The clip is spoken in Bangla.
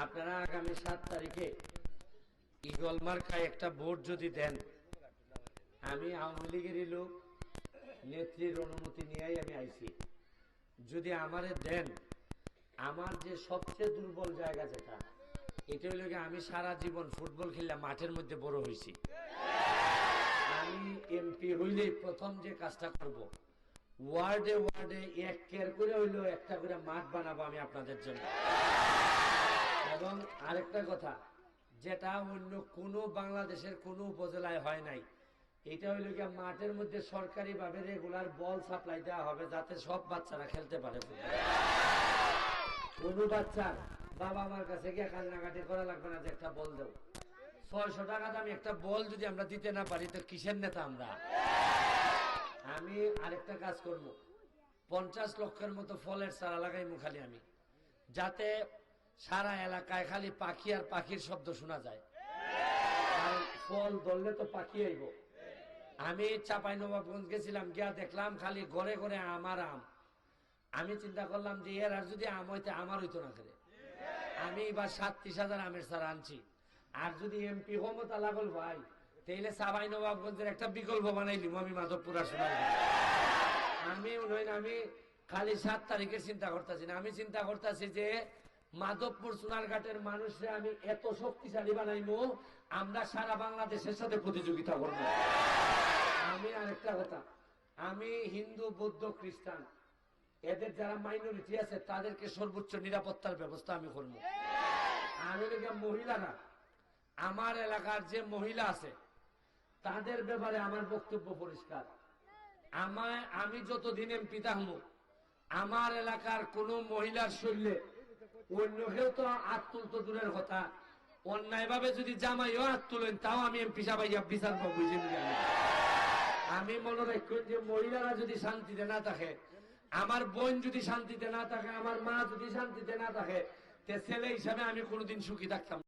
আপনারা আগামী 7 তারিখে ইগল মার্কায় একটা ভোট যদি দেন, আমি আওয়ামী লীগেরই লোক, নেত্রীর অনুমতি নিয়েই আমি আইছি। যদি আমারে দেন, আমার যে সবচেয়ে দুর্বল জায়গা যেটা, এটা হইল আমি সারা জীবন ফুটবল খেললাম, মাঠের মধ্যে বড় হয়েছি। আমি এমপি হইলেই প্রথম যে কাজটা করব, ওয়ার্ডে ওয়ার্ডে এক কেয়ার করে হইলো একটা করে মাঠ বানাবো আমি আপনাদের জন্য। এবং আরেকটা কথা, যেটা অন্য কোনো বাংলাদেশের কোনো উপজেলায় হয় নাই, এটা হইল গিয়ে মাঠের মধ্যে সরকারি ভাবে রেগুলার বল সাপ্লাই দেওয়া হবে, যাতে সব বাচ্চারা খেলতে পারে। কোনো বাচ্চার বাবা আমার কাছে গিয়ে কান্নাকাটি করা লাগবে না যে একটা বল দেব। 600 টাকা দামি একটা বল যদি আমরা দিতে না পারি, তো কিসের নেতা আমরা? আমি আরেকটা কাজ করব, 50 লক্ষের মতো ফলের চারা লাগাইমু খালি আমি, যাতে সারা এলাকায় খালি পাখি আর পাখির শব্দ শোনা যায়। ফল ধরলে তো পাখি আইব। আমি চাঁপাইনবাবগঞ্জ গেছিলাম, গিয়া দেখলাম খালি ঘরে ঘরে আমার আম। আমি চিন্তা করলাম যে এর আর যদি আম হইতে আমার হইতো না করে, আমি এবার 37,000 আমের চারা আনছি। আর যদি এমপি ক্ষমতা লাগল ভাই, তাইলে চাঁপাইনবাবগঞ্জের একটা বিকল্প বানাইলিম আমি মাধবপুর আসলে। আমি খালি 7 তারিখের চিন্তা করতেছি না, আমি চিন্তা করতেছি যে মাধবপুর সোনারঘাটের মানুষরা আমি এত শক্তিশালী বানাইবো, আমরা সারা বাংলাদেশের সাথে প্রতিযোগিতা করব। আমি আরেকটা কথা, আমি হিন্দু, বৌদ্ধ, খ্রিস্টান, এদের যারা মাইনরিটি আছে তাদেরকে সর্বোচ্চ নিরাপত্তার ব্যবস্থা আমি করবো। আমি মহিলারা, আমার এলাকার যে মহিলা আছে তাদের ব্যাপারে আমার বক্তব্য পরিষ্কার। আমি যতদিন এমপি থাকবো, আমার এলাকার কোন মহিলার শরীরে অন্য কেউ তো হাত তুলতো দূরের কথা, অন্যায় ভাবে যদি জামাইও হাত তুলেন, তাও আমি এমপি সাহেব বিচার পাবো। আমি মনে রাখি যে মহিলারা যদি শান্তিতে না থাকে, আমার বোন যদি শান্তিতে না থাকে, আমার মা যদি শান্তিতে না থাকে, তে ছেলে হিসাবে আমি কোনোদিন সুখী থাকতাম